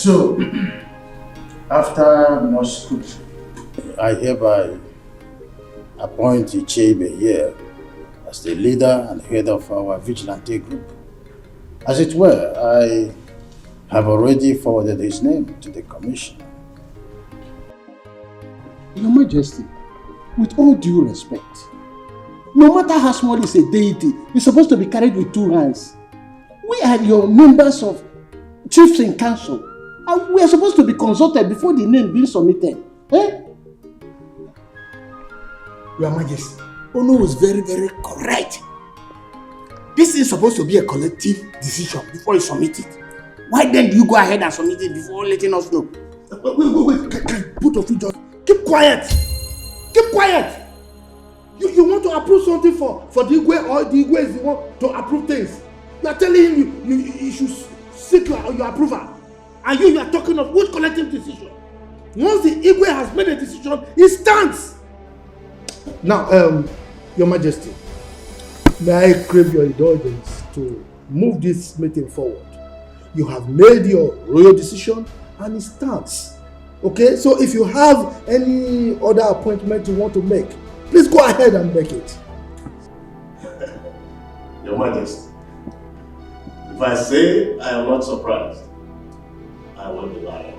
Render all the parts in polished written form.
So, after much scrutiny, I hereby appoint Ichebe here as the leader and head of our vigilante group. As it were, I have already forwarded his name to the commission. Your Majesty, with all due respect, no matter how small is a deity, it's supposed to be carried with two hands. We are your members of chiefs in council, and we are supposed to be consulted before the name being submitted. Eh? Your Majesty, Ono was very, very correct. This is supposed to be a collective decision before you submit it. Why then do you go ahead and submit it before letting us know? Wait. Put of you just keep quiet. Keep quiet. You want to approve something for the Igwe, or the Igwe is the one to approve things. You are telling him you should seek your approval. And you are talking of which collective decision? Once the Igwe has made a decision, it stands. Now, Your Majesty, may I crave your indulgence to move this meeting forward. You have made your royal decision and it stands. Okay, so if you have any other appointment you want to make, please go ahead and make it. Your Majesty, if I say I am not surprised, I will be lying.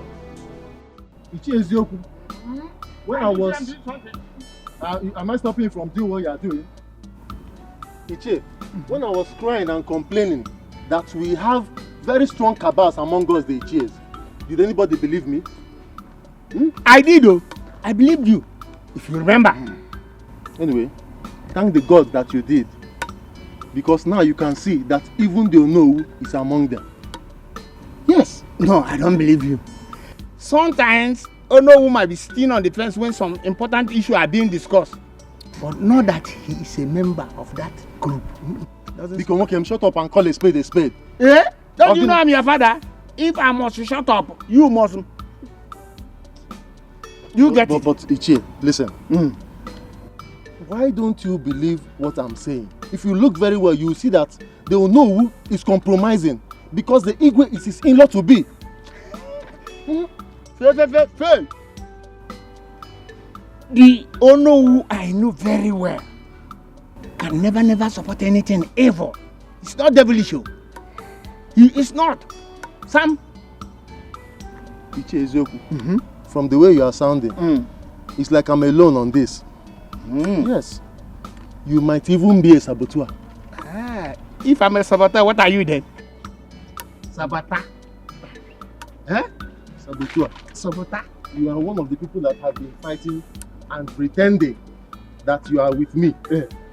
When I was... am I stopping you from doing what you are doing? Ichie, when I was crying and complaining that we have very strong cabals among us, the Ichies, did anybody believe me? I did, though. I believed you, if you remember. Anyway, thank the God that you did. Because now you can see that even the Ono is among them. Yes. No, I don't believe you. Sometimes, Ono might be sitting on the fence when some important issues are being discussed. But not that he is a member of that group. Because okay, shut up and call a spade a spade. Eh? Don't you know I'm your father? If I must shut up, you must. You get it. But Ichie, listen. Why don't you believe what I'm saying? If you look very well, you will see that the Ono is compromising because the Igwe is his in-law to be. Fail. The Ono I know very well can never support anything ever. It's not devilish. He is not. Sam. Ichie Ezeoku, from the way you are sounding, it's like I'm alone on this. Yes. You might even be a saboteur. If I'm a saboteur, what are you then? Saboteur. Saboteur. You are one of the people that have been fighting and pretending that you are with me.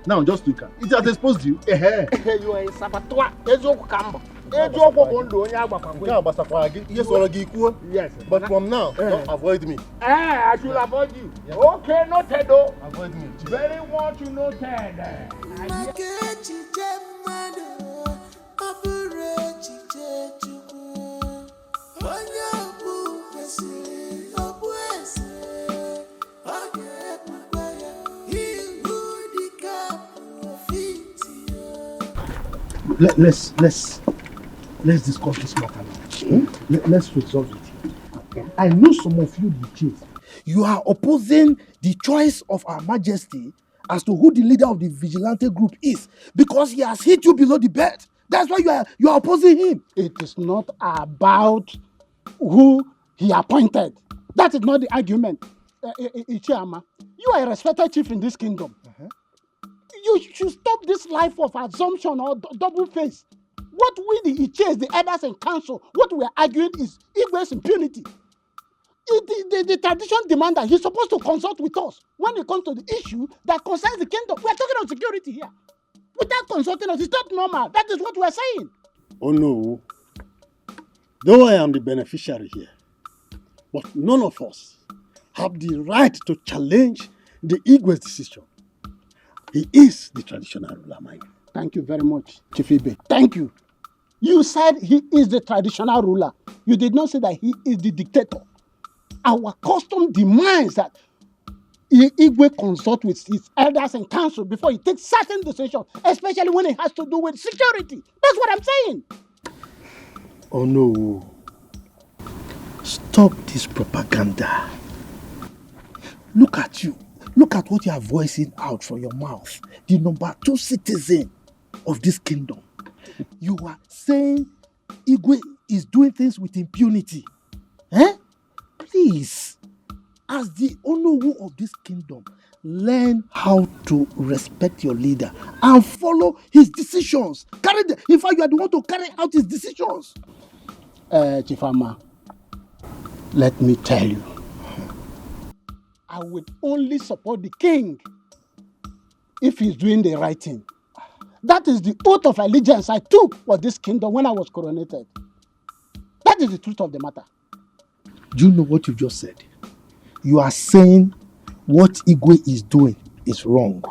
Now just look at it. Has exposed you. You are a saboteur. Yes. But from now, don't avoid me. I should avoid you. Yes. Okay, noted though. Avoid me. Very much noted. Let's discuss this matter now. Let's resolve it. Okay. I know some of you, the chiefs, you are opposing the choice of Our Majesty as to who the leader of the vigilante group is because he has hit you below the belt. That's why you are opposing him. It is not about who he appointed. That is not the argument. Ichiama, you are a respected chief in this kingdom. You should stop this life of assumption or double face. What we the Iches, the elders in council, what we are arguing is Igwe's impunity. The tradition demands that he's supposed to consult with us when it comes to the issue that concerns the kingdom. We are talking about security here. Without consulting us, it's not normal. That is what we are saying. Oh no. Though I am the beneficiary here, but none of us have the right to challenge the Igwe's decision. He is the traditional ruler, man. Thank you very much, Chief Ibe. Thank you. You said he is the traditional ruler. You did not say that he is the dictator. Our custom demands that Igwe consult with his elders and council before he takes certain decisions, especially when it has to do with security. That's what I'm saying. Oh no. Stop this propaganda. Look at you. Look at what you are voicing out from your mouth. The number 2 citizen of this kingdom. You are saying Igwe is doing things with impunity. Eh? Please, as the Onowu of this kingdom, learn how to respect your leader and follow his decisions. In fact, you are the one to carry out his decisions. Chifama, let me tell you, I will only support the king if he's doing the right thing. That is the oath of allegiance I took for this kingdom when I was coronated. That is the truth of the matter. Do you know what you just said? You are saying what Igwe is doing is wrong.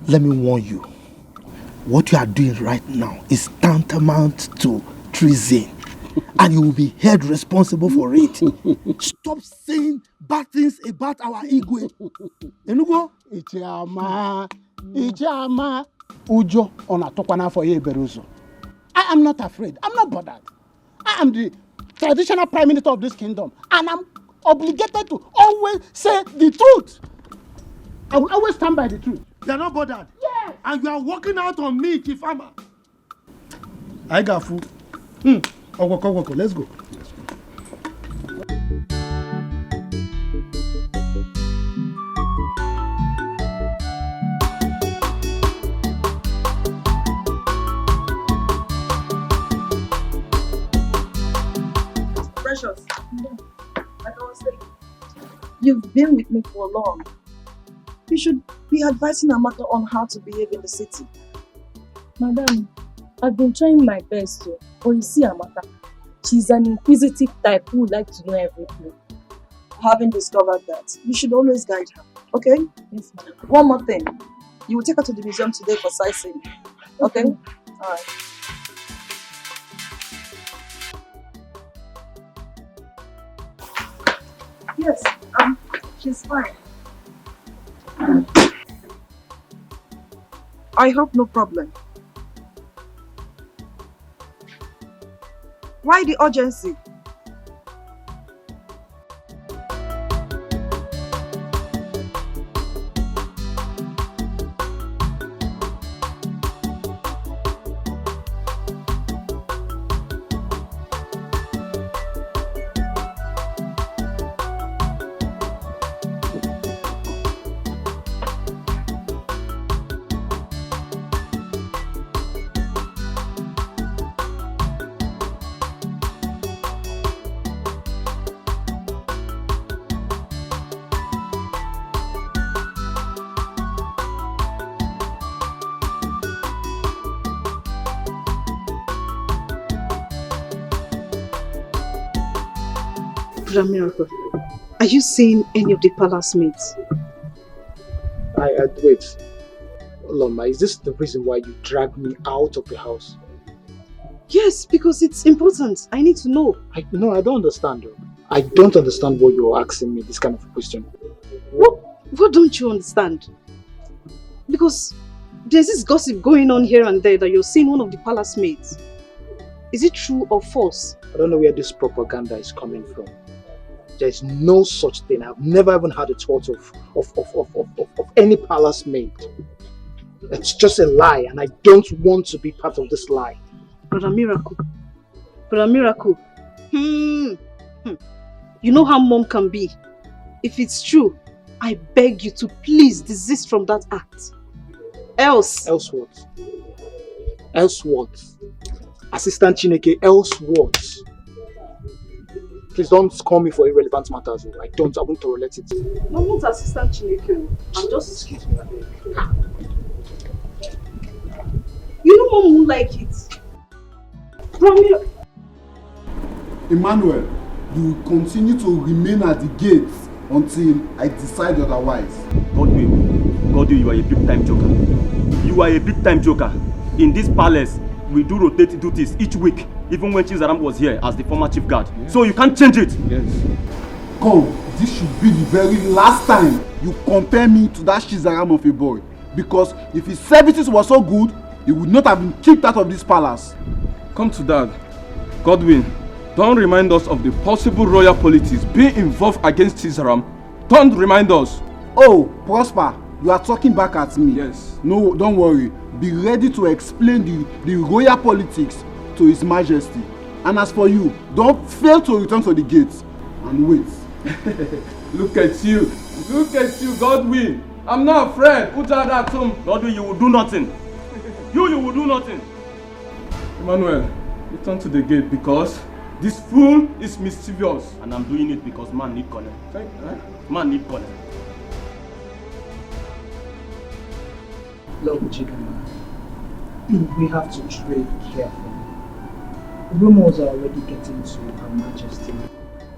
Let me warn you. What you are doing right now is tantamount to treason. And you will be held responsible for it. Stop saying bad things about our Igwe. Enugo? Ichama, Ujo onatokwana for ye beruzo. I am not afraid. I'm not bothered. I am the traditional prime minister of this kingdom, and I'm obligated to always say the truth. I will always stand by the truth. You are not bothered? Yes. And you are working out on me, Chifama. I got food. Oko, let's go. Precious, like I was saying, you've been with me for long. You should be advising Amaka on how to behave in the city. Madam, I've been trying my best to. But you see Amaka, she's an inquisitive type who would like to know everything. Having discovered that, you should always guide her, okay? Yes, ma'am. One more thing. You will take her to the museum today for sightseeing, okay? Alright. Yes, she's fine. I hope no problem. Why the urgency? Miracle, are you seeing any of the palace maids? Wait. Loma, is this the reason why you dragged me out of the house? Yes, because it's important. I need to know. I don't understand. I don't understand why you're asking me this kind of a question. What don't you understand? Because there's this gossip going on here and there that you're seeing one of the palace maids. Is it true or false? I don't know where this propaganda is coming from. There is no such thing. I've never even had a thought of any palace maid. It's just a lie, and I don't want to be part of this lie. Brother Miracle. You know how mom can be. If it's true, I beg you to please desist from that act. Else what? Else what? Assistant Chineke, else what? Please don't call me for irrelevant matters. I won't tolerate it. I'm not Assistant Chineke. I'm just... Excuse me. You know mom won't like it. Emmanuel, you will continue to remain at the gates until I decide otherwise. God, you are a big-time joker. You are a big-time joker. In this palace, we do rotate duties each week, even when Chizaram was here as the former chief guard. Yes. So you can't change it. Yes. Come, this should be the very last time you compare me to that Chizaram of a boy. Because if his services were so good, he would not have been kicked out of this palace. Come to that. Godwin, Don't remind us of the possible royal politics being involved against Caesaram. Don't remind us. Oh, Prosper, you are talking back at me. Yes. No, don't worry. Be ready to explain the royal politics to His Majesty. And as for you, don't fail to return to the gates and wait. Look at you. Look at you, Godwin. I'm not afraid. Godwin, you will do nothing. You will do nothing. Emmanuel, return to the gate because this fool is mischievous. And I'm doing it because man need connect. Man need connect. Look, Chidama, we have to trade carefully. Rumors are already getting to Her Majesty.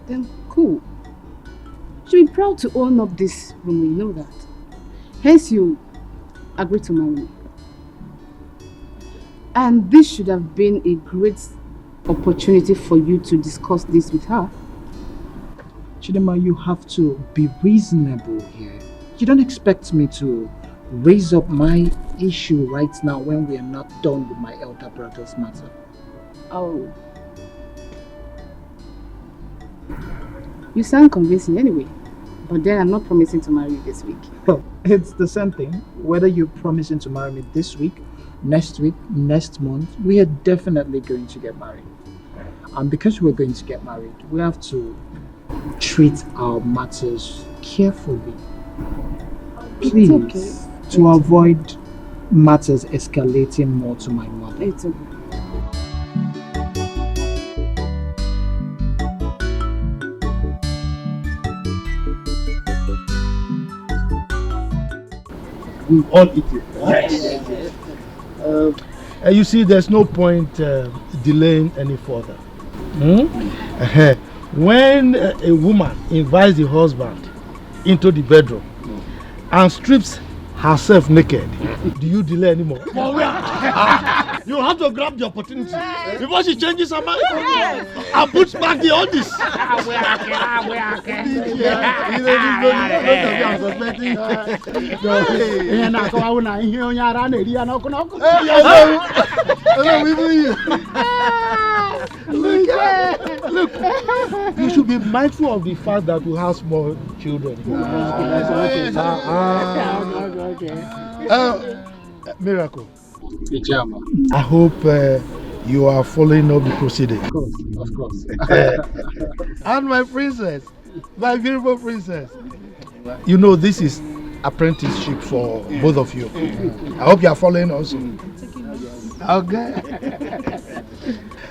Then cool. She'll be proud to own up this rumor, you know that. Hence you agreed to marry me. And this should have been a great opportunity for you to discuss this with her. Chidama, you have to be reasonable here. You don't expect me to raise up my issue right now when we are not done with my elder brother's matter. Oh. You sound convincing anyway. But then I'm not promising to marry you this week. Well, it's the same thing. Whether you're promising to marry me this week, next month, we are definitely going to get married. And because we're going to get married, we have to treat our matters carefully. Please, okay. To avoid matters escalating more to my mother. It's okay. We all eat it. Yes. You see, there's no point delaying any further. When a woman invites the husband into the bedroom and strips herself naked, do you delay anymore? You have to grab the opportunity before she changes her mind and puts back the oldies. Look, you should be mindful of the fact that we have small children. Miracle. I hope you are following up the proceeding. Of course. And my princess, my beautiful princess. You know this is apprenticeship for both of you. I hope you are following also. Okay.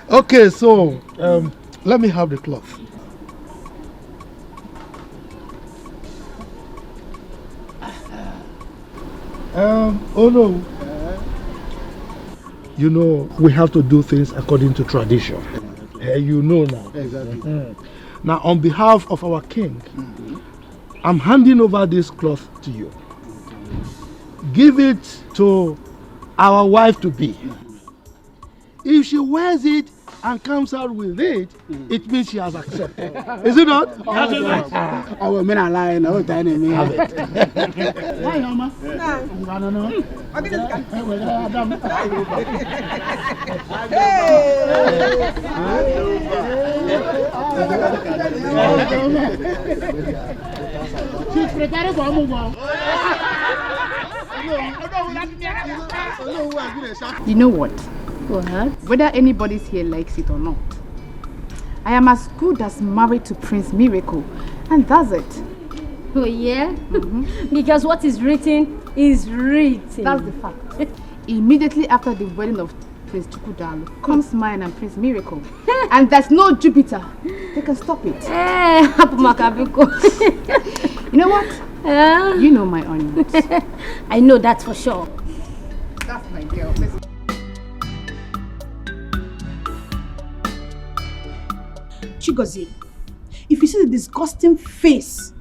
Okay, so let me have the cloth. Oh no. You know, we have to do things according to tradition. You know now. Exactly. Now, on behalf of our king, I'm handing over this cloth to you. Give it to our wife to be. If she wears it and comes out with it, it means she has accepted. Is it not? I will not lie. No, have it. Hi, Mama. She's preparing for a move. You know what? What? Whether anybody's here likes it or not, I am as good as married to Prince Miracle, and that's it. Oh yeah? Because what is written is written. That's the fact. Immediately after the wedding of Prince Chukwudalo comes mine and Prince Miracle. And there's no Jupiter. They can stop it. You know what? You know my onions. I know that for sure. That's my girl. Listen. Chigozie, if you see the disgusting face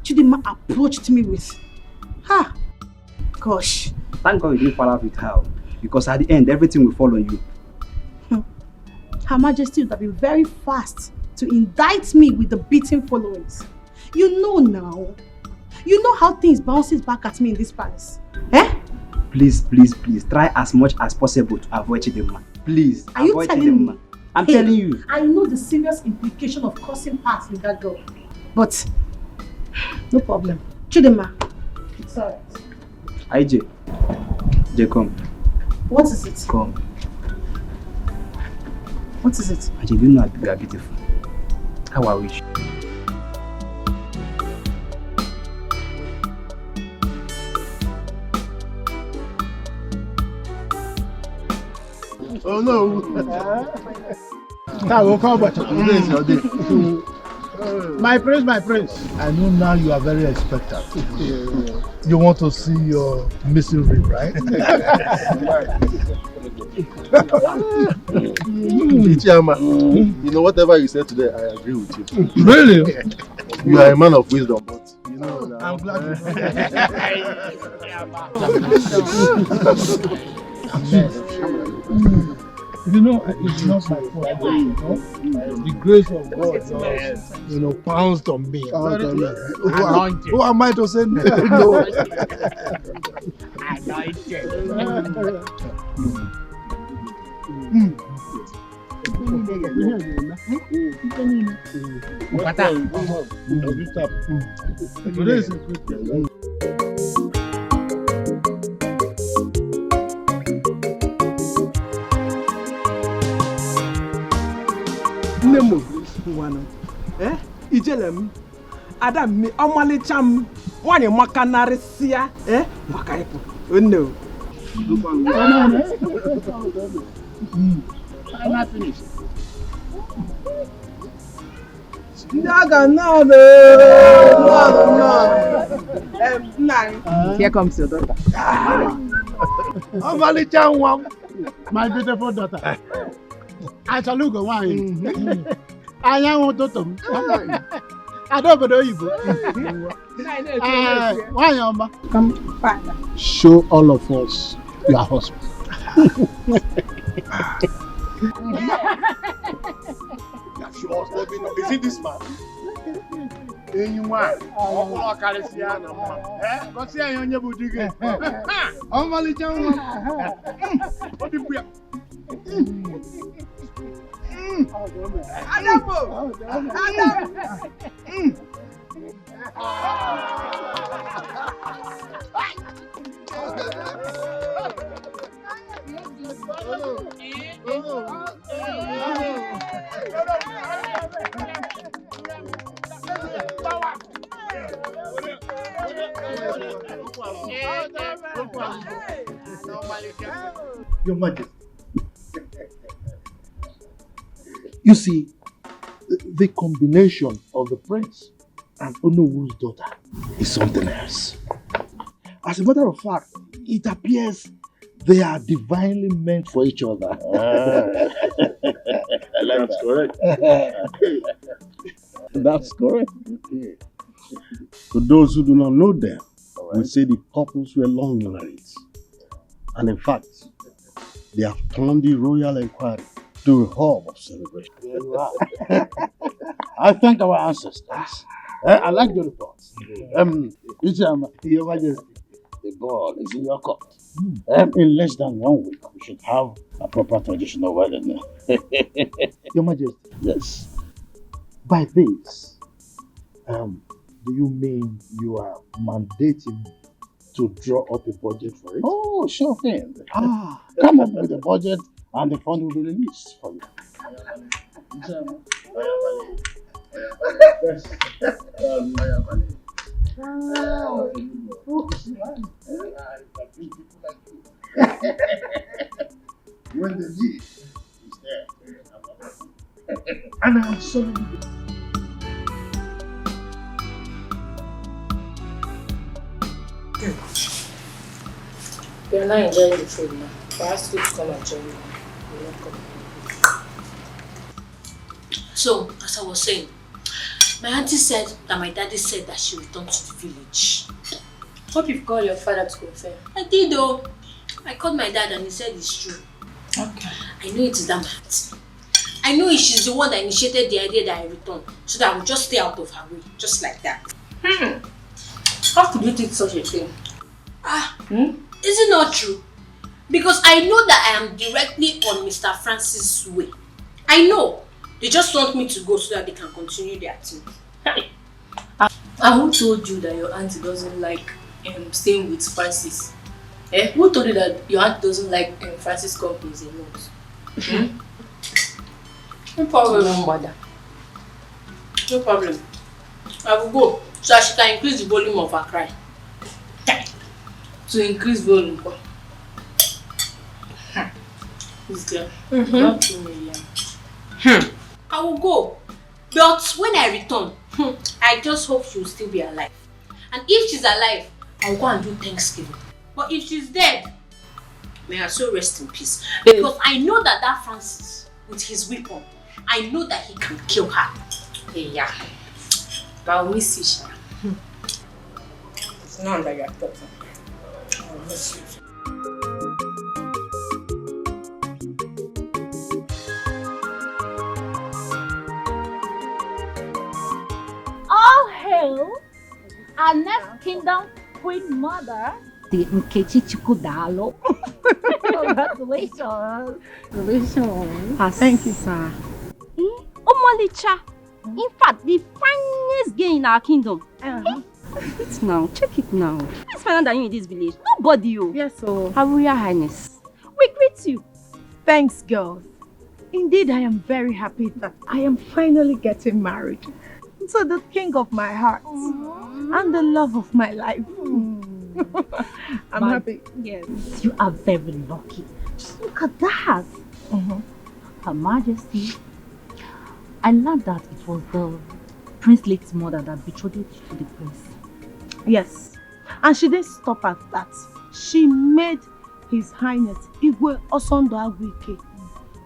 Chidima approached me with, gosh. Thank God you didn't fall out with her, because at the end, everything will follow you. Her Majesty would have been very fast to indict me with the beating followings. You know now. You know how things bounces back at me in this palace. Please, please, please, try as much as possible to avoid Chidima. Please, are you telling me I'm telling you. I know the serious implication of crossing paths with that girl. But, no problem. Chidema, it's alright. IJ. Jay, come. What is it? Come. What is it? IJ, do you know you are beautiful? How I wish. Oh no! Now we'll come back to this your day. My prince. I know now you are very expectant. You want to see your missing rib, right? Ichiyama, you know, whatever you said today, I agree with you. Really? You are a man of wisdom, but you know now. I'm glad you know, it's not my fault. You know? The grace of God, pounced on me. Who am I to say no? Nemo, Ijelem, Adam, Omalicham, one in Macanarisia, Makaipo. No. I'm not finished. No. Here comes your daughter. My beautiful daughter. I shall look wine. I want to them. I don't know you. Why, Amma? Come, father. Show all of us your husband. Is it this man? Anyone? Oh, Caliciana. What's the on your boutique? Oh, Malijan. What did we have? Your Majesty. You see, the combination of the prince and Onowu's daughter is something else. As a matter of fact, it appears they are divinely meant for each other. That's correct. That's correct. To those who do not know them, we say the couples were long married. And in fact, they have turned the royal inquiry to a hub of celebration. There you are. I thank our ancestors. I like the report. Your Majesty, the ball is in your court. In less than 1 week, we should have a proper traditional wedding. Your Majesty. Yes. By this, do you mean you are mandating to draw up a budget for it? Oh, sure thing. Come up with a budget and the fund will be released for you. When the need is there, and I'm sorry. You're not enjoying the food now. Perhaps you come and join me. You're not coming. So, as I was saying, my auntie said that my daddy said that she returned to the village. Hope you've called your father to confirm. I did though. I called my dad and he said it's true. Okay. I know it is that my auntie. I know she's the one that initiated the idea that I return, so that I would just stay out of her way, just like that. How could you think such a thing? Is it not true? Because I know that I am directly on Mr. Francis' way. I know. They just want me to go so that they can continue their thing. And who told you that your auntie doesn't like staying with Francis? Eh? Who told you that your aunt doesn't like Francis companies a lot? No problem. No bother. No problem. I will go so that she can increase the volume of her cry. To increase volume. This girl. Not 2 million. I will go. But when I return, I just hope she will still be alive. And if she's alive, I'll go and do Thanksgiving. But if she's dead, may her soul rest in peace. Because I know that Francis, with his weapon, I know that he can kill her. Yeah. But I'll miss you, Sha. It's not like you're talking. I'll miss you. All hail our next kingdom queen mother, the Nkechi Chukudalo. Congratulations. Congratulations. Thank you, sir. Omolicha. In fact, the finest girl in our kingdom. Check it now. Check it now. Who's finer than you in this village? Nobody. Yes, sir. Her Royal Highness. We greet you. Thanks, girls. Indeed, I am very happy that I am finally getting married to the king of my heart and the love of my life. I'm happy. Yes. You are very lucky. Just look at that. Her Majesty. I learned that it was the Prince Lake's mother that betrothed you to the prince. Yes. And she didn't stop at that. She made His Highness Igwe Osondo Agwike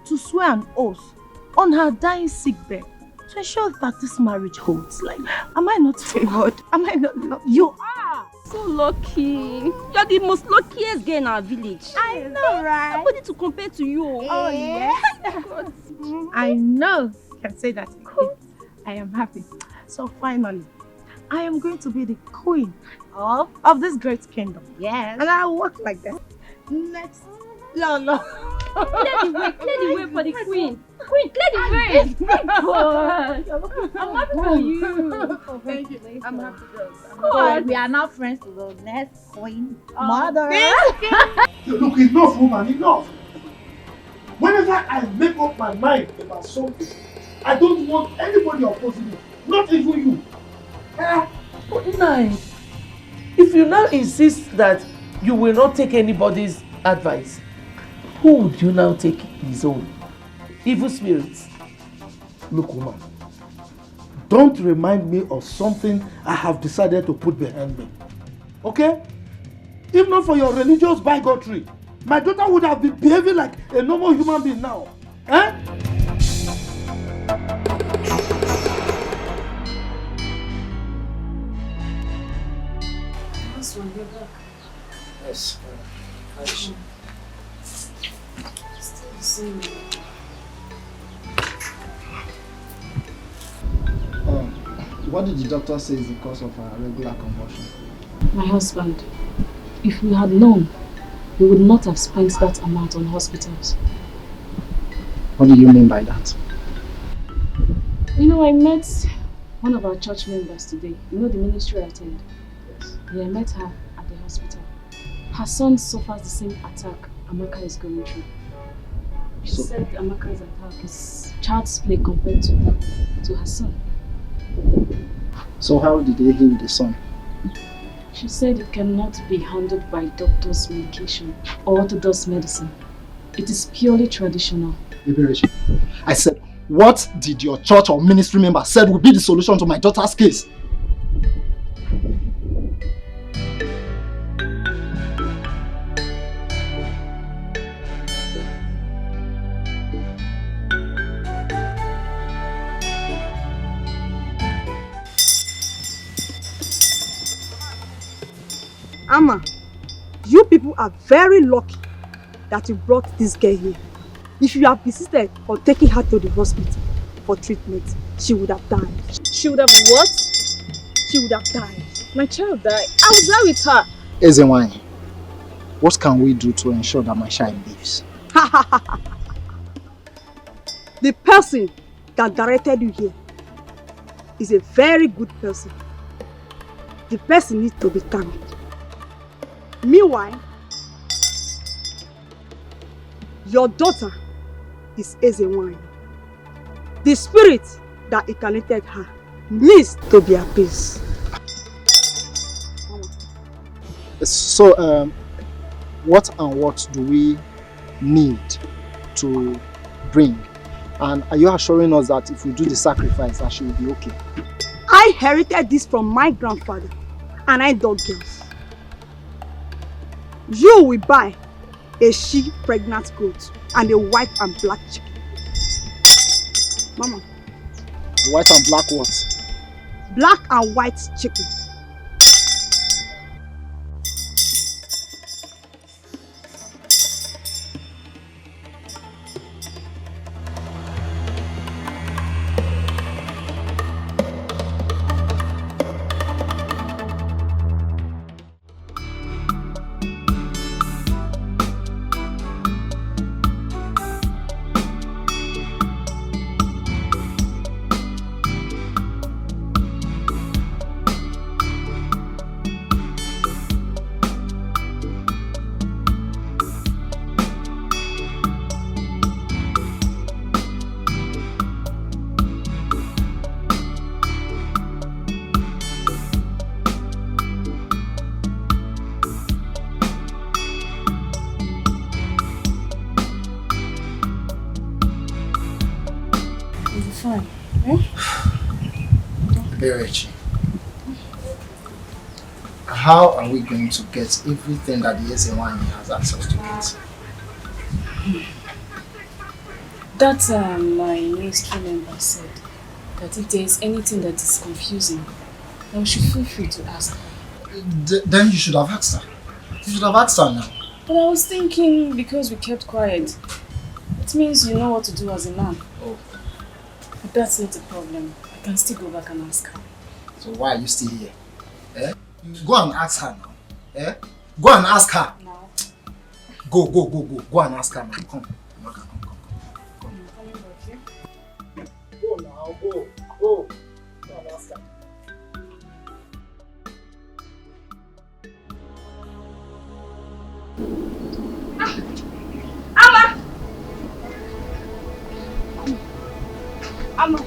to swear an oath on her dying sickbed to ensure that this marriage holds. Like, am I not favored? Am I not lucky? You are so lucky. You're the most luckiest girl in our village. I know, right? Nobody to compare to you. Oh, yes. I know. I can say that. Cool. I am happy. So finally, I am going to be the queen of this great kingdom. Yes. And I'll walk like that. Next. No. Clear the way for the queen. Queen, clear the way. I'm happy for you. Thank you. I'm happy, girls. So we are now friends to the next queen mother. Look, enough, woman, enough. Whenever I make up my mind about something, I don't want anybody opposing me, not even you. But Nai, if you now insist that you will not take anybody's advice, who would you now take his own? Evil spirits. Look, woman, don't remind me of something I have decided to put behind me. Okay? If not for your religious bigotry, my daughter would have been behaving like a normal human being now. Eh? Yes. What did the doctor say is the cause of her regular convulsion? My husband, if we had known, we would not have spent that amount on hospitals. What do you mean by that? You know, I met one of our church members today. You know the ministry I attend? Yes. Yeah, I met her at the hospital. Her son suffers the same attack Amaka is going through. She said Amaka's attack is child's play compared to her son. So how did they heal the son? She said it cannot be handled by doctor's medication or orthodox medicine. It is purely traditional. I said, what did your church or ministry member said would be the solution to my daughter's case? Amma, you people are very lucky that you brought this girl here. If you have persisted on taking her to the hospital for treatment, she would have died. She would have what? She would have died. My child died. I was there with her. Ezenwany, what can we do to ensure that my child lives? The person that directed you here is a very good person. The person needs to be thanked. Meanwhile, your daughter is Ezewine. The spirit that incarnated her needs to be appeased. So, what and what do we need to bring? And are you assuring us that if we do the sacrifice, that she will be okay? I inherited this from my grandfather, and I dog girls. You will buy a she pregnant goat and a white and black chicken. Mama. White and black what? Black and white chicken. Regina, how are we going to get everything that the Ezewine has access to get? That my ministry member said that if there is anything that is confusing, then we should feel free to ask her. Then you should have asked her. You should have asked her now. But I was thinking because we kept quiet, it means you know what to do as a man. Oh. But that's not a problem. I can still go back and ask her. So why are you still here? Eh? Go and ask her now. Eh? Go and ask her. No. Go. Go and ask her now. Come. Go now, go. Go and ask her. Amma.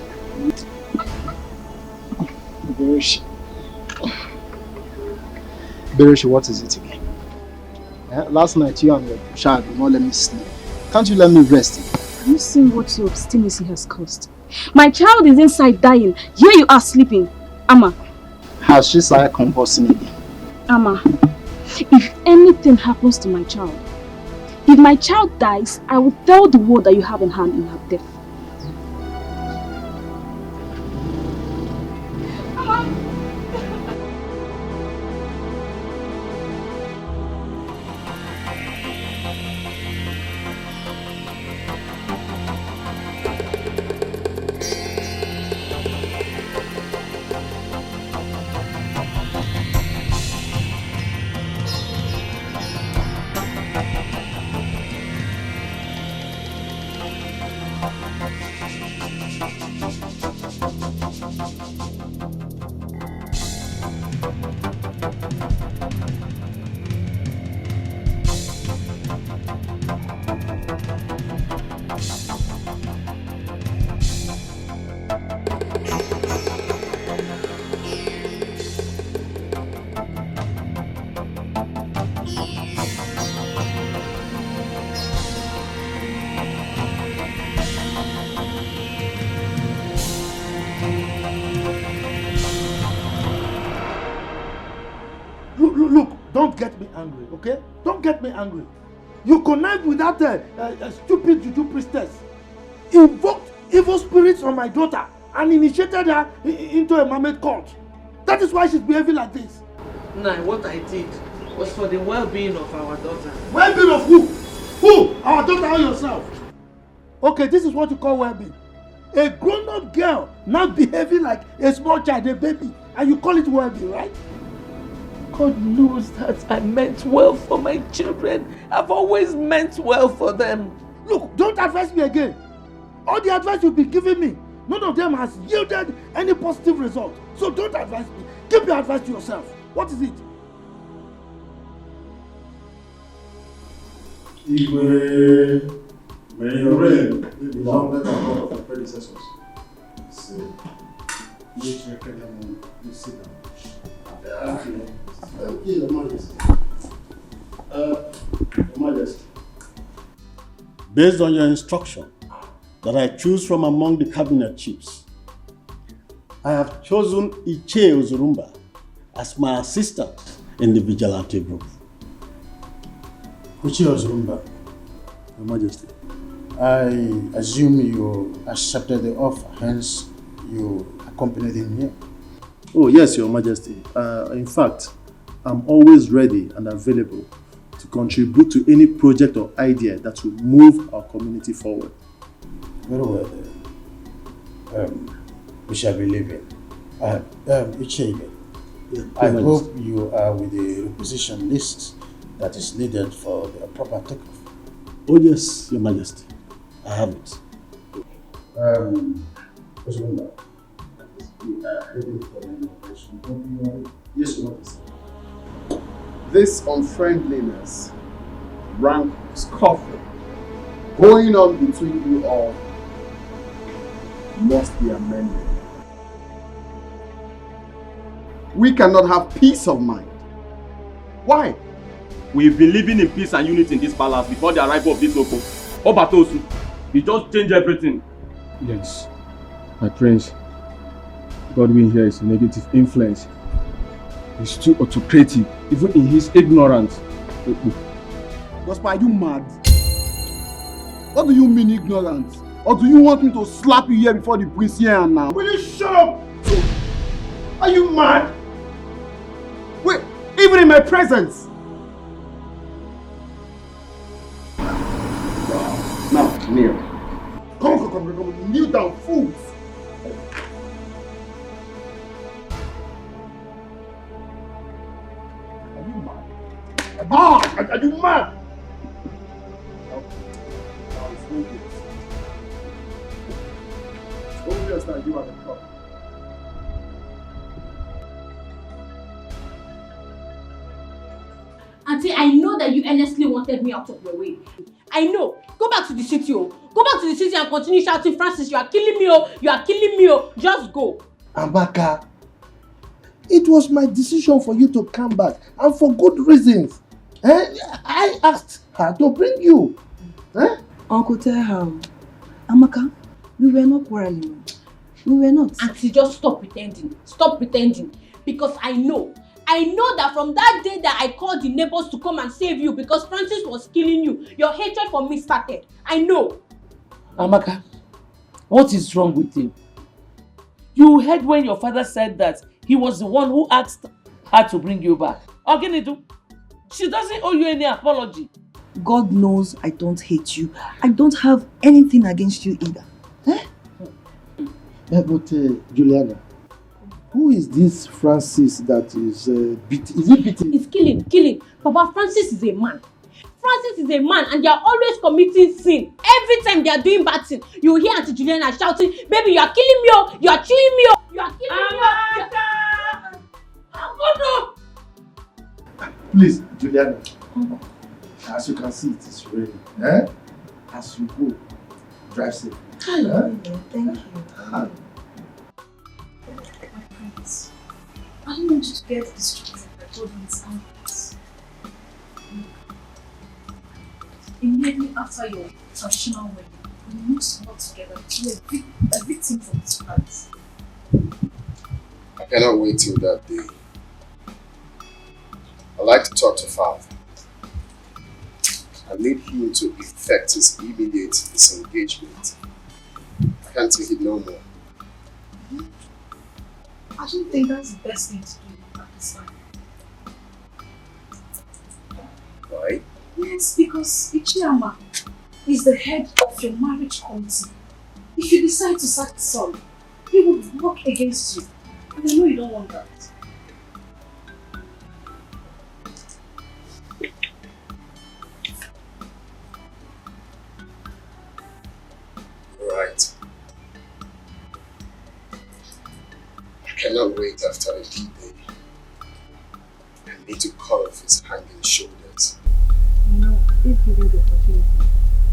Bereshi, what is it again? Last night you and your child did not let me sleep. Can't you let me rest? Have you seen what your obstinacy has caused? My child is inside dying. Here you are sleeping. Amma. Has she started convulsing again? Amma, if anything happens to my child, if my child dies, I will tell the world that you have in hand in her death. Look, don't get me angry, okay? Don't get me angry. You connived with that stupid juju priestess, invoked evil spirits on my daughter, and initiated her into a mermaid cult. That is why she's behaving like this. Nah, what I did was for the well-being of our daughter. Well-being of who? Who? Our daughter or yourself? Okay, this is what you call well-being. A grown-up girl now behaving like a small child, a baby, and you call it well-being, right? God knows that I meant well for my children. I've always meant well for them. Look, don't advise me again. All the advice you've been giving me, none of them has yielded any positive result. So don't advise me. Keep your advice to yourself. What is it? Igwe, may your reign be longer than that of your predecessors. Please sit down. Thank you, Your Majesty. Your Majesty. Based on your instruction that I choose from among the cabinet chiefs, I have chosen e.t.c. Ozurumba as my assistant in the vigilante group. e.t.c. Ozurumba, Your Majesty, I assume you accepted the offer, hence you accompanied him here. Oh yes, Your Majesty. In fact, I'm always ready and available to contribute to any project or idea that will move our community forward. Very well. We shall be leaving. e.t.c., I hope you are with the requisition list that is needed for the proper takeoff. Oh yes, Your Majesty. I have it. Ozurumba, we are heading for an operation. Yes, Your Majesty. This unfriendliness, rank scuffle going on between you all must be amended. We cannot have peace of mind. Why? We've been living in peace and unity in this palace before the arrival of this Oko. Obatosu, he just changed everything. Yes, my prince. Godwin here is a negative influence. He's too autocratic, even in his ignorance. Gospel, are you mad? What do you mean ignorant? Or do you want me to slap you here before the prince here and now? Will you shut up? Are you mad? Wait, even in my presence? Now, kneel. Come, kneel down, fools! Are you mad? Are you mad? It's obvious that you are the problem. Auntie, I know that you earnestly wanted me out of your way. I know. Go back to the city, oh. Go back to the city and continue shouting, Francis, you are killing me, oh. You are killing me, oh. Just go. Amaka, it was my decision for you to come back, and for good reasons. I asked her to bring you. Uncle, tell her. Amaka, we were not quarreling. We were not. Auntie, just stop pretending. Stop pretending. Because I know that from that day that I called the neighbors to come and save you because Francis was killing you, your hatred for me started. I know. Amaka, what is wrong with him? You heard when your father said that he was the one who asked her to bring you back. Oginidu, she doesn't owe you any apology. God knows I don't hate you. I don't have anything against you either. But Juliana, who is this Francis that is beating? Is he beating? It's killing. Papa, Francis is a man. Francis is a man and they are always committing sin. Every time they are doing bad thing, you hear Auntie Juliana shouting, baby, you are killing me, oh, you are chewing me, oh, you are killing me, oh. Please, Juliana. As you can see, it is raining. As you go, drive safe. Thank you. I don't want you to get distracted by Godwin's antics. Immediately after your traditional wedding, we must work together to be a victim for this price. I cannot wait till that day. I'd like to talk to Father. I need him to effect his immediate disengagement. I can't take it no more. I don't think that's the best thing to do at this time. Why? Yes, because Ichiyama is the head of your marriage committee. If you decide to sack the son, he would work against you. And I know you don't want that. Right. cannot wait after a D-Day. I need to cut off his hanging shoulders. No, if given the opportunity,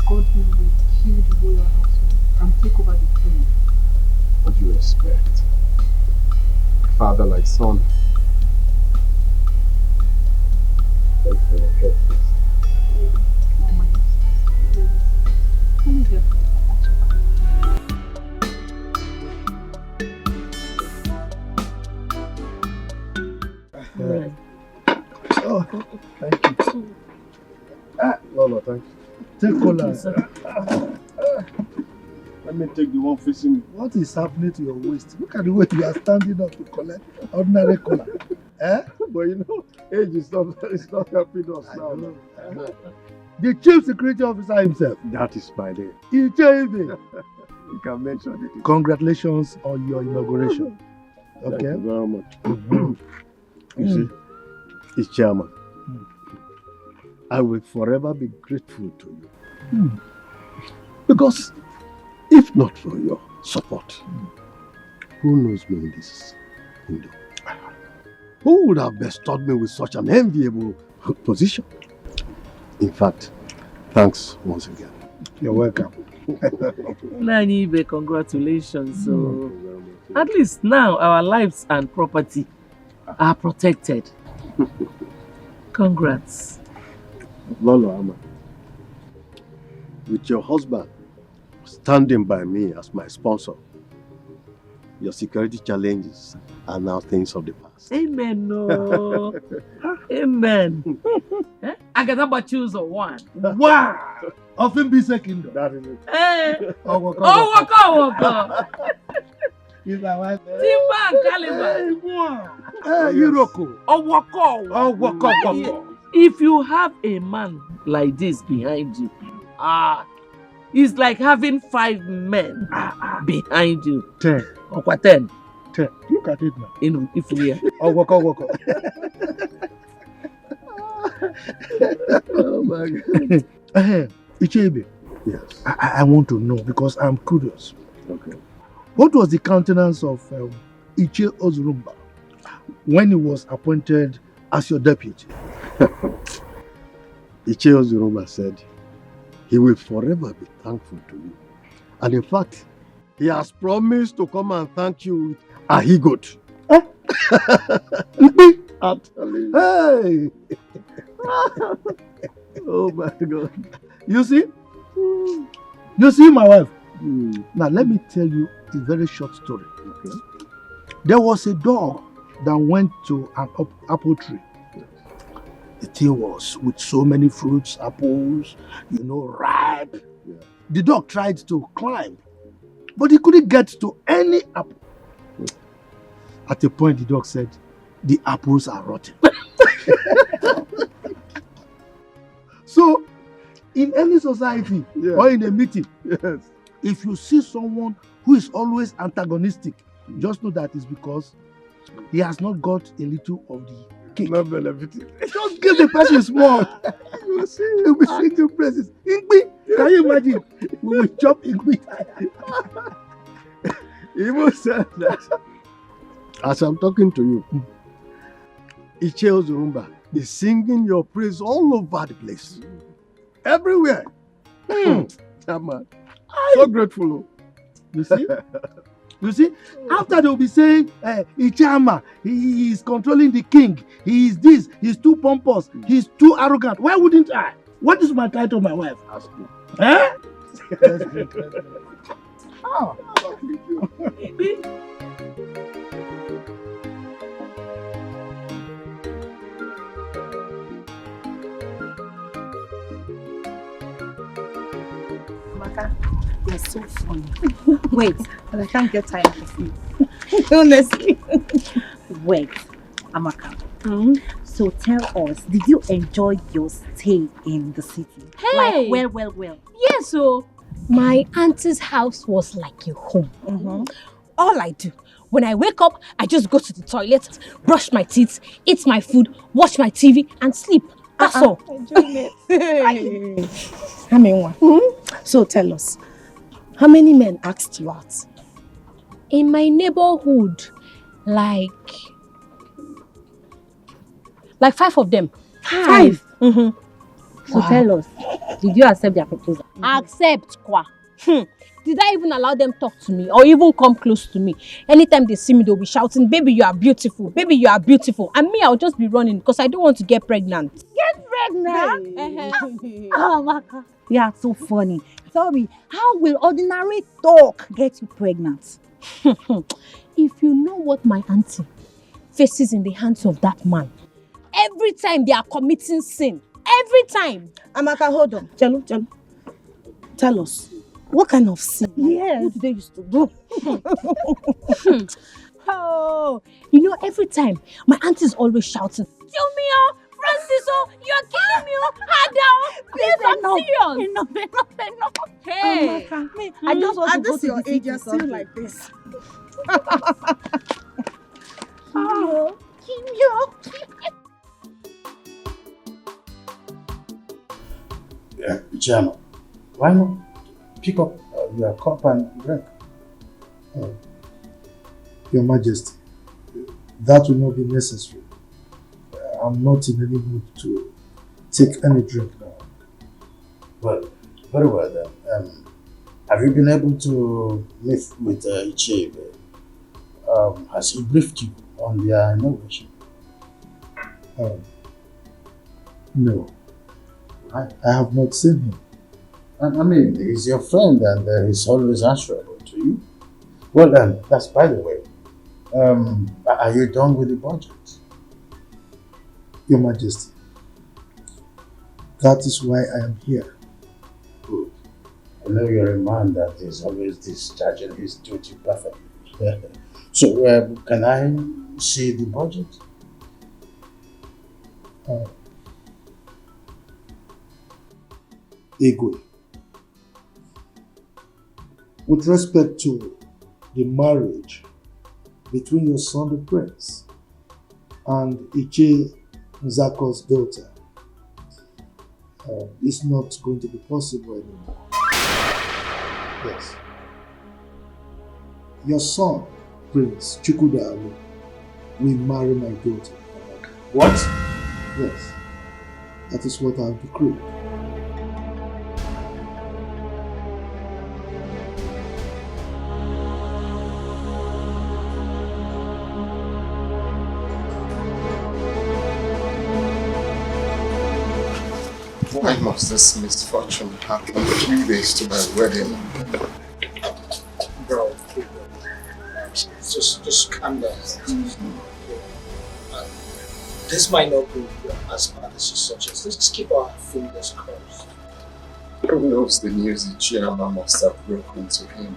Godson will kill the royal household and take over the throne. What do you expect? Father like son. Thank you for your care, please. Oh, thank you. Lolo, thank you. Take cola. Let me take the one facing me. What is happening to your waist? Look at the way you are standing up to collect ordinary cola. But you know, age is not helping us now. The chief security officer himself. That is my name. You can mention it. Congratulations on your inauguration. Okay. Thank you very much. You see, it's chairman. I will forever be grateful to you. Because if not for your support, who knows me in this kingdom? Who would have bestowed me with such an enviable position? In fact, thanks once again. You're welcome. Nanibe, congratulations. So, at least now our lives and property are protected. Congrats. Lolo Ama, with your husband standing by me as my sponsor, your security challenges are now things of the past. Amen. No. Amen. I got about choose one. Wow! Of him be second. That is it. Waka. He's my wife. Timba and Caliber. Hiroko. Waka. If you have a man like this behind you, it's like having 5 men behind you. 10. Okwa 10. 10. Look at it now. If we are. Waka. Oh my God. Ichebe. Yes. I want to know because I'm curious. Okay. What was the countenance of Iche Ozurumba when he was appointed as your deputy? Iche Ozurumba said he will forever be thankful to you. And in fact, he has promised to come and thank you with a higot. I'm telling you. Hey! Oh my God. You see? You see my wife? Now let me tell you a very short story. Okay. There was a dog that went to an apple tree. The thing was with so many fruits, apples, ripe. Yeah. The dog tried to climb, but he couldn't get to any apple. At a point, the dog said, "The apples are rotten." So, in any society or in a meeting, if you see someone who is always antagonistic, just know that it's because he has not got a little of the cake. Not benefiting. Just give the person small. You see, he'll be singing praises. Ingbi, can you imagine? We will chop Ingbi. He even said that as I'm talking to you, Iche Ozurumba is singing your praise all over the place. Everywhere. Man. So grateful. You see? You see? After they'll be saying, Ichama, he is controlling the king. He is this. He's too pompous. He's too arrogant. Why wouldn't I? What is my title, my wife? Ask me. Eh? Oh. Amaka, you're so funny. Wait, but I can't get tired of you. Honestly. Wait, Amaka. So tell us, did you enjoy your stay in the city? Hey! Like, well. Yes, so my auntie's house was like a home. All I do, when I wake up, I just go to the toilet, brush my teeth, eat my food, watch my TV, and sleep. That's all. Enjoyment. So tell us, how many men asked you out? In my neighborhood, Like 5 of them. 5? Mm-hmm. So tell us, did you accept their proposal? Accept, kwa. Did I even allow them talk to me or even come close to me? Anytime they see me, they'll be shouting, "Baby, you are beautiful. Baby, you are beautiful." And me, I'll just be running because I don't want to get pregnant. Get pregnant? Oh, Amaka, you are so funny. Tell me, how will ordinary talk get you pregnant? If you know what my auntie faces in the hands of that man, every time they are committing sin, every time. Amaka, hold on. Jello, tell us, what kind of sin? Yes. What do they used to do? Oh, you know, every time my auntie is always shouting, "Kill me, oh, Francis, oh, you're killing me, oh, Ada, please, I'm serious." Enough. Hey, Amaka, me, I just want to go to your the age, you're city still like this. Yeah, Jama, why not pick up your cup and drink? Your Majesty, that will not be necessary. I'm not in any mood to take any drink now. Well, very well then. Have you been able to meet with e.t.c? Has he briefed you on their inauguration? No, I have not seen him. I mean, he's your friend and he's always answerable to you. Well then, that's by the way. Are you done with the budget? Your Majesty, that is why I am here. Good. I know you're a man that is always discharging his duty perfectly. So, can I see the budget? Igwe, with respect to the marriage between your son the prince and e.t.c. Nzako's daughter, it's not going to be possible anymore. Yes. Your son, Prince Chukwudalu, will marry my daughter. What? Yes. That is what I have decreed. Why must this misfortune happen a few days to my wedding? Bro, just calm down. This might not go as bad as you suggest. Let's just keep our fingers crossed. Who knows the news the chairman must have broken to him?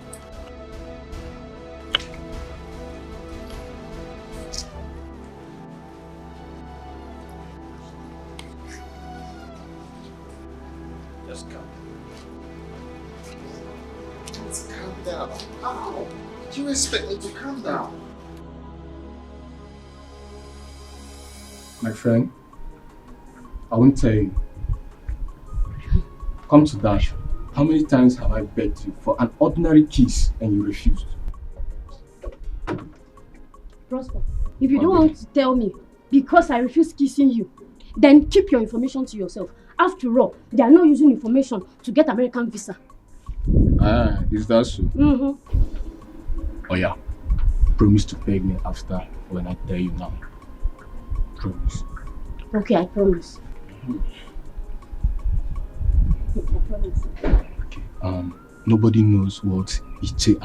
Just calm down. Let's calm down. How? Do you expect me to calm down? My friend, I won't tell you. Come to that. How many times have I begged you for an ordinary kiss and you refused? Prosper, if you don't want to tell me because I refuse kissing you, then keep your information to yourself. After all, they are not using information to get American visa. Ah, is that so? Mm-hmm. Oh yeah. Promise to beg me after when I tell you now. Promise. Okay, I promise. I promise. Okay. Nobody knows what e.t.c.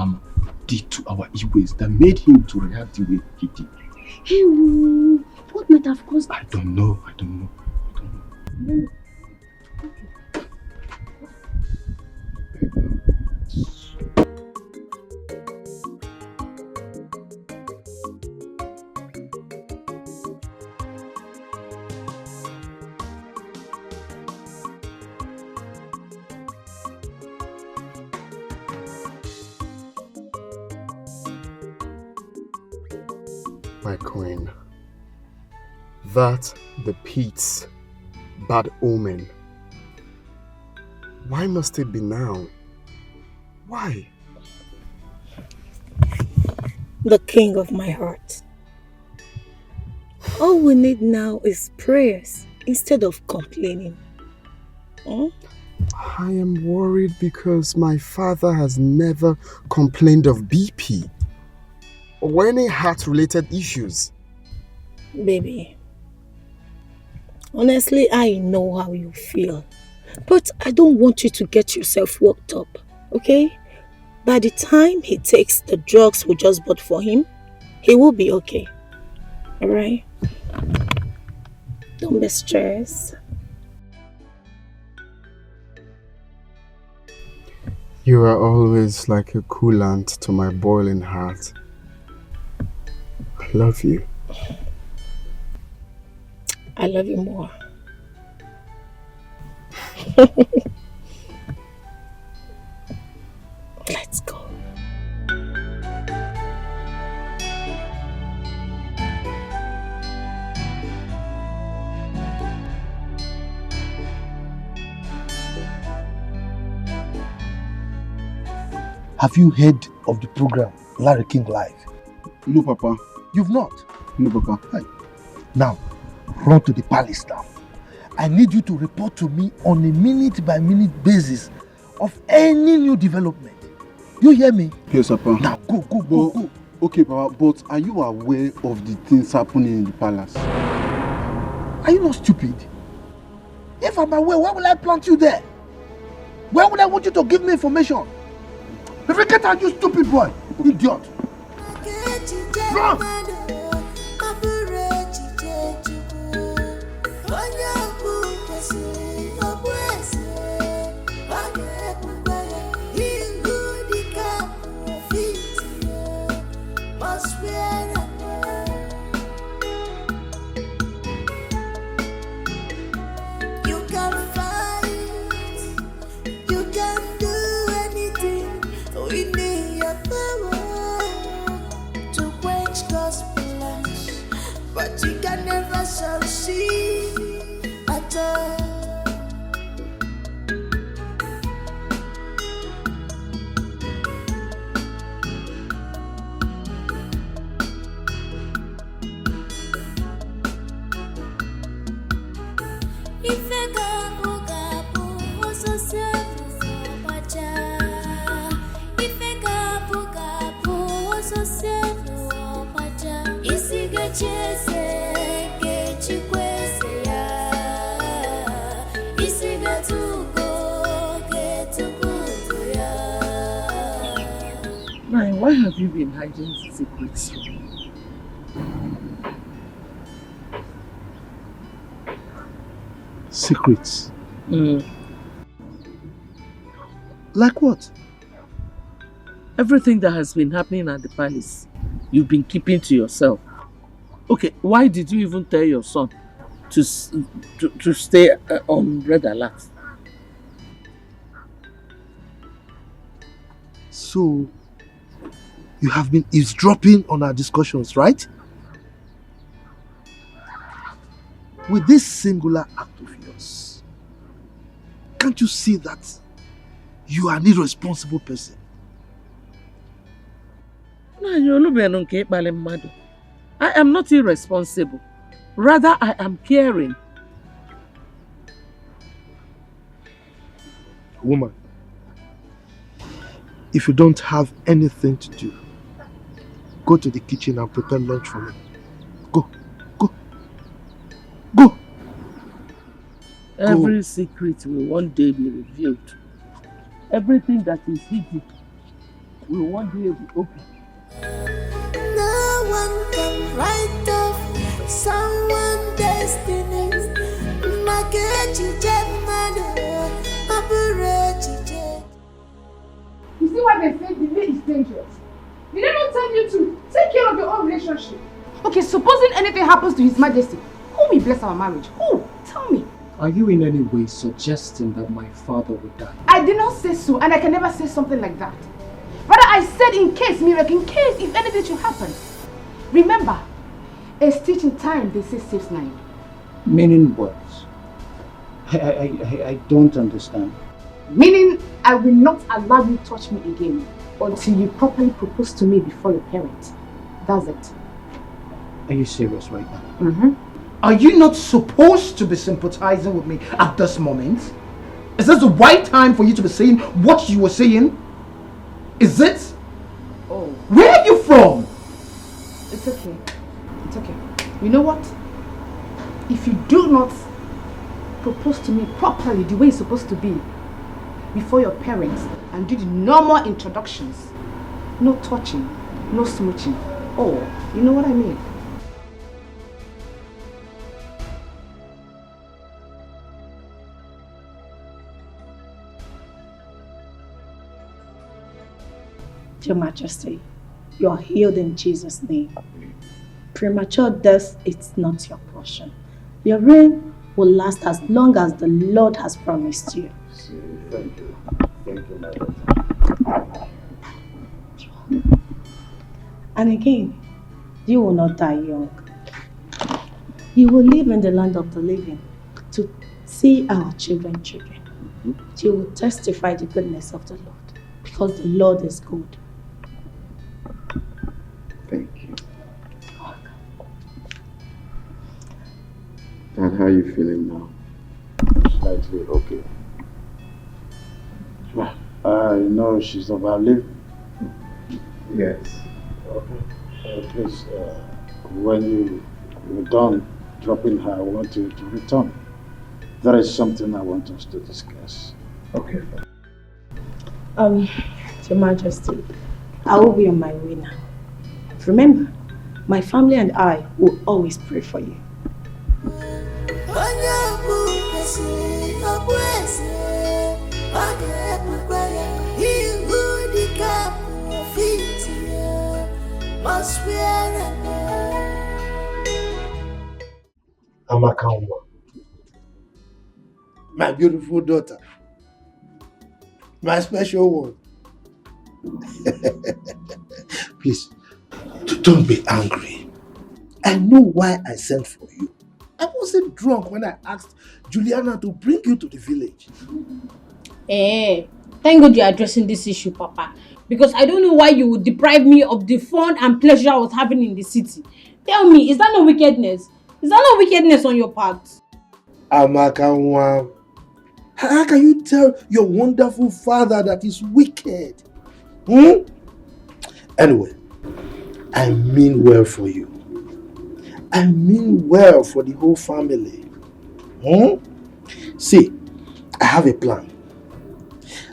did to our Igwes that made him to react the way he did. Hey, what might have caused that? I don't know. Then, My queen, that depicts bad omen. Why must it be now? Why? The king of my heart. All we need now is prayers instead of complaining. I am worried because my father has never complained of BP or any heart-related issues. Baby, honestly, I know how you feel. But I don't want you to get yourself worked up, okay? By the time he takes the drugs we just bought for him, he will be okay. Alright? Don't be stressed. You are always like a coolant to my boiling heart. I love you. I love you more. Let's go. Have you heard of the program Larry King Live? No, Papa. You've not? No, Papa. Hi. Now, run to the palace now. I need you to report to me on a minute-by-minute basis of any new development. You hear me? Yes, Papa. Now, go. Okay, Papa, but are you aware of the things happening in the palace? Are you not stupid? If I'm aware, why will I plant you there? Why would I want you to give me information? Get out, you stupid boy! Idiot! Run! But you can never succeed at all. Why have you been hiding secrets from me? Secrets? Like what? Everything that has been happening at the palace, you've been keeping to yourself. Okay, why did you even tell your son to stay on red alert? So, you have been eavesdropping on our discussions, right? With this singular act of yours, can't you see that you are an irresponsible person? I am not irresponsible. Rather, I am caring. Woman, if you don't have anything to do, go to the kitchen and prepare lunch for me. Go. Every secret will one day be revealed. Everything that is hidden will one day be open. No one can write off someone's destiny. You see why they say delay is dangerous? Did they not tell you to take care of your own relationship? Okay, supposing anything happens to His Majesty, who will bless our marriage? Who? Tell me. Are you in any way suggesting that my father would die? I did not say so, and I can never say something like that. Rather, I said in case, miracle, in case if anything should happen. Remember, a stitch in time, they say, saves 9. Meaning what? I don't understand. Meaning, I will not allow you to touch me again until you properly propose to me before your parents. That's it. Are you serious right now? Are you not supposed to be sympathizing with me at this moment? Is this the right time for you to be saying what you were saying? Is it? Oh. Where are you from? It's okay. It's okay. You know what? If you do not propose to me properly the way it's supposed to be before your parents and do the normal introductions, no touching, no smooching. Oh, you know what I mean? Your Majesty, you are healed in Jesus' name. Premature death is not your portion. Your reign will last as long as the Lord has promised you. Thank you. Thank you, my daughter. And again, you will not die young. You will live in the land of the living to see our children. You will testify the goodness of the Lord because the Lord is good. Thank you. Dad, how are you feeling now? Slightly okay. I know she's overlived. Yes. Okay. Please, when you're done dropping her, I want you to return. There is something I want us to discuss. Okay. Your Majesty, I will be on my way now. Remember, my family and I will always pray for you. Amaka, my beautiful daughter, my special one. Please, don't be angry. I know why I sent for you. I wasn't drunk when I asked Juliana to bring you to the village. Thank God you're addressing this issue, Papa. Because I don't know why you would deprive me of the fun and pleasure I was having in the city. Tell me, is that not wickedness? Is that not wickedness on your part? Amaka, how can you tell your wonderful father that he's wicked? Anyway, I mean well for you. I mean well for the whole family. See, I have a plan.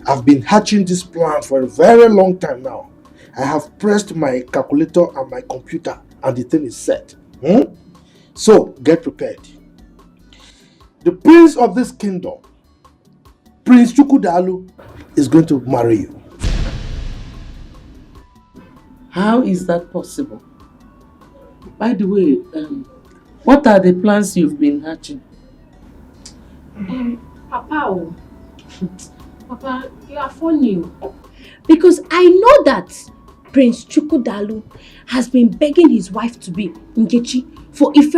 I've been hatching this plan for a very long time now. I have pressed my calculator and my computer and the thing is set. So, get prepared. The prince of this kingdom, Prince Chukwudalu, is going to marry you. How is that possible? By the way, what are the plans you've been hatching? Papa, you are funny. Because I know that Prince Chukwudalu has been begging his wife to be Nkechi for Ife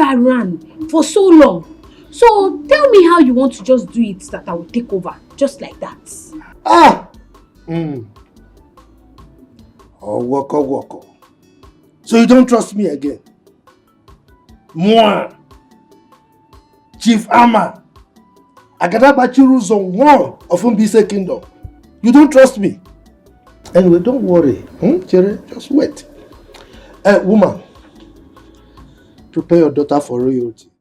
for so long. So tell me how you want to just do it that I will take over, just like that. Oh, woko. So you don't trust me again? Moi, Chief Ama, Agadabachiru Zone 1 of Mbise Kingdom. You don't trust me? Anyway, don't worry. Chere, just wait. Woman, prepare your daughter for royalty.